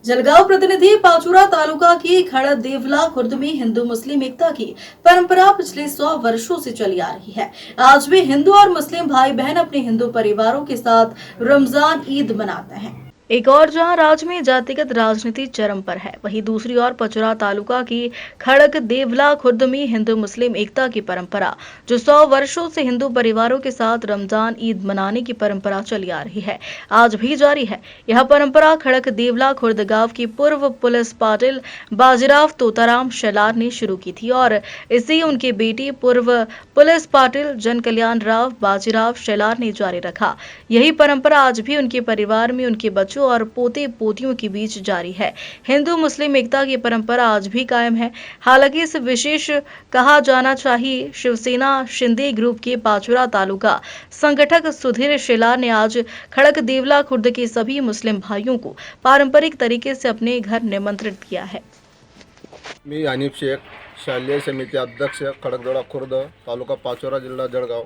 जलगांव प्रतिनिधि पाचुरा तालुका की खड़द देवला खुर्द में हिंदू मुस्लिम एकता की परंपरा पिछले 100 वर्षों से चली आ रही है। आज भी हिंदू और मुस्लिम भाई बहन अपने हिंदू परिवारों के साथ रमजान ईद मनाते हैं। एक और जहां राज्य में जातिगत राजनीति चरम पर है, वहीं दूसरी ओर पचुरा तालुका की खड़क देवला खुर्द में हिंदू मुस्लिम एकता की परंपरा, जो 100 वर्षों से हिंदू परिवारों के साथ रमजान ईद मनाने की परंपरा चली आ रही है, आज भी जारी है। यह परंपरा खड़क देवला खुर्द गांव की पूर्व पुलिस पाटिल बाजीराव तोताराम शेलार ने शुरू की थी और इसी उनके बेटी पूर्व पुलिस पाटिल जन कल्याण राव बाजीराव शेलार ने जारी रखा। यही परंपरा आज भी उनके परिवार में उनके बच्चों और पोते पोतियों के बीच जारी है। हिंदू मुस्लिम एकता की परंपरा आज भी कायम है। हालांकि इस विशेष कहा जाना चाहिए, शिवसेना शिंदे ग्रुप के पाचुरा तालुका संगठक सुधीर शेलार ने आज खड़क देवला खुर्द के सभी मुस्लिम भाइयों को पारंपरिक तरीके से अपने घर निमंत्रित किया है। मी हनीफ शेख, शालेय समिती अध्यक्ष, खडकदोडा खुर्द, तालुका पाचोरा, जिल्हा जळगाव।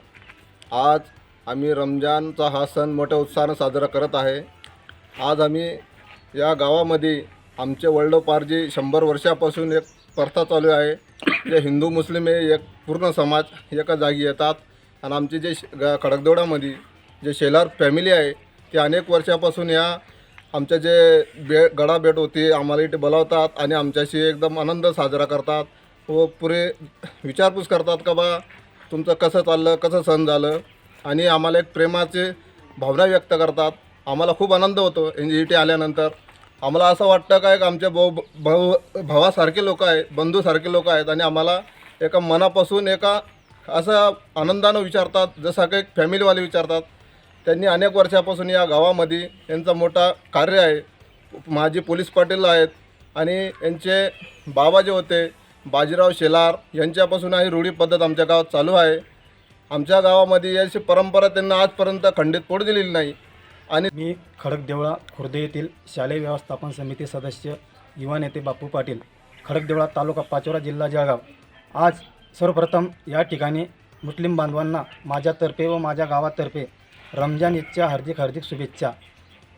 आज आम्ही रमजानचा हा सण मोठ्या उत्साहाने साजरा करत आहे। आज आम्ही या गावामध्ये आमचे वडिलोपार्जी 100 वर्षापासून एक प्रथा चालू आहे, जे हिंदू मुस्लिम हे एक पूर्ण समाज एका जागी येतात आणि आमची जे खडकदोडामध्ये जे शेलार फॅमिली आहे ते अनेक वर्षापासून या आमच्या जे गडा भेट होती आम्हाला इथे बोलावतात आणि आमच्याशी एकदम आनंद साजरा करतात व पुरे विचारपूस करतात का बा तुमचं कसं चाललं, कसं सण झालं, आणि आम्हाला एक प्रेमाचे भावना व्यक्त करतात। आम्हाला खूप आनंद होतो इथे आल्यानंतर। आम्हाला असं वाटतं का एक आमच्या भावासारखे लोक आहेत, बंधूसारखे लोक आहेत आणि आम्हाला एका मनापासून एका असं आनंदानं विचारतात, जसं काही फॅमिलीवाले विचारतात। त्यांनी अनेक वर्षापासून या गावामध्ये यांचा मोठा कार्य आहे। माजी पोलीस पाटील आहेत आणि यांचे बाबा जे होते बाजीराव शेलार यांच्यापासून ही रूढी पद्धत आमच्या गावात चालू आहे। आमच्या गावामध्ये याची परंपरा त्यांना आजपर्यंत खंडित पडू दिलेली नाही। आणि मी खडकदेवळा खुर्द येथील शालेय व्यवस्थापन समिती सदस्य युवा नेते बापू पाटील, खडकदेवळा तालुका पाचोरा, जिल्हा जळगाव। आज सर्वप्रथम या ठिकाणी मुस्लिम बांधवांना माझ्यातर्फे व माझ्या गावातर्फे रमजान ईदच्या हार्दिक शुभेच्छा।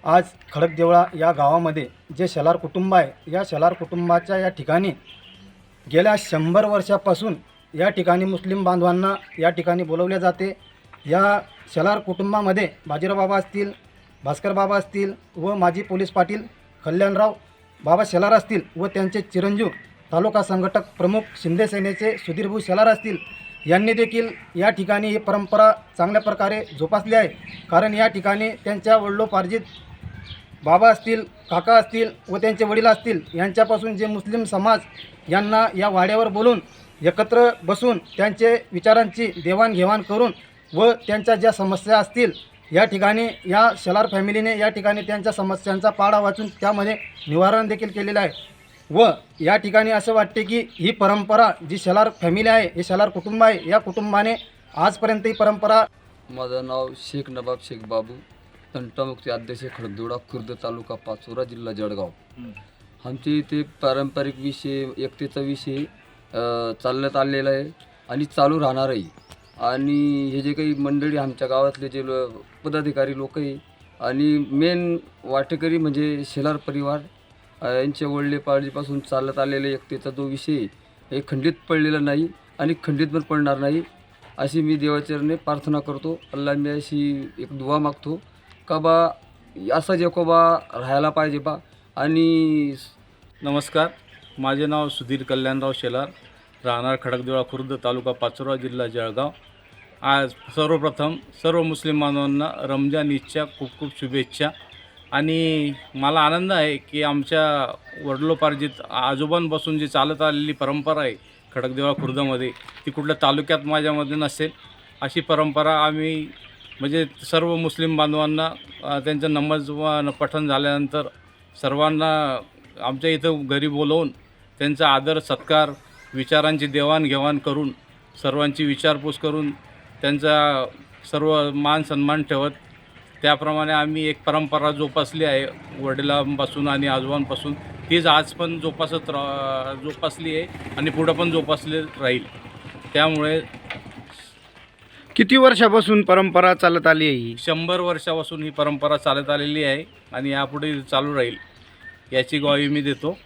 आज खडकदेवळा या गावामध्ये जे शेलार कुटुंब आहे, या शेलार कुटुंबाच्या या ठिकाणी गेल्या 100 वर्षापासून या ठिकाणी मुस्लिम बांधवांना या ठिकाणी बोलवले जाते। या शेलार कुटुंबामध्ये बाजीराव बाबा असतील, भास्कर बाबा असतील व माजी पोलीस पाटील कल्याणराव बाबा शेलार असतील व त्यांचे चिरंजीव तालुका संघटक प्रमुख शिंदे सेनेचे सुधीरभाऊ शेलार असतील, यांनी देखील या ठिकाणी ही परंपरा चांगल्या प्रकारे जोपासली आहे। कारण या ठिकाणी त्यांच्या वडिलोपार्जित बाबा असतील, काका असतील व त्यांचे वडील असतील यांच्यापासून जे मुस्लिम समाज यांना या वाड्यावर बोलून एकत्र बसून त्यांचे विचारांची देवाणघेवाण करून व त्यांच्या ज्या समस्या असतील या ठिकाणी या शेलार फॅमिलीने या ठिकाणी त्यांच्या समस्यांचा पाडा वाचून त्यामध्ये निवारण देखील केलेलं आहे। व या ठिकाणी असं वाटते की ही परंपरा जी शेलार फॅमिली आहे, हे शेलार कुटुंब आहे, या कुटुंबाने आजपर्यंत ही परंपरा। माझं नाव शेख नवाब शेख बाबू, तंटामुक्ती अध्यक्ष, खडकदेवळा खुर्द, तालुका पाचोरा, जिल्हा जळगाव। आमचे इथे पारंपरिक विषय, एकतेचा विषय चालण्यात आलेला आहे आणि चालू राहणारही। आणि हे जे काही मंडळी आमच्या गावातले जे पदाधिकारी लोक आहे आणि मेन वाटेकरी म्हणजे शेलार परिवार, यांच्या वडिलोपार्जीपासून चालत आलेले एकतेचा जो विषय हे खंडित पडलेला नाही आणि खंडित पण पडणार नाही, अशी मी देवाचरणी प्रार्थना करतो। अल्लाह मी अशी एक दुआ मागतो का बा असा जेकोबा राहायला पाहिजे बा। आणि नमस्कार, माझे नाव सुधीर कल्याणराव शेलार, राहणार खडकदेवळा खुर्द, तालुका पाचोरा, जिल्हा जळगाव। आज सर्वप्रथम सर्व मुस्लिम बांधवांना रमजान ईदच्या खूप खूप शुभेच्छा। आणि मला आनंद आहे की आमच्या वडिलोपार्जित आजोबांपासून जी चालत आलेली परंपरा आहे खडकदेवळा खुर्दमध्ये, ती कुठल्या तालुक्यात माझ्यामध्ये नसेल अशी परंपरा आम्ही म्हणजे सर्व मुस्लिम बांधवांना त्यांचं नमाज पठण झाल्यानंतर सर्वांना आमच्या इथं घरी बोलवून त्यांचा आदर सत्कार, विचारांची देवाणघेवाण करून, सर्वांची विचारपूस करून त्यांचा सर्व मान सन्मान ठेवत त्याप्रमाणे आम्ही एक परंपरा जोपासली आहे वडिलांपासून आणि आजोबांपासून। तीच आज पण जोपासली आहे आणि पुढं पण जोपासली राहील। त्यामुळे किती वर्षापासून परंपरा चालत आली आहे? 100 वर्षापासून ही परंपरा चालत आलेली आहे आणि यापुढे चालू राहील। याची ग्वाही मी देतो.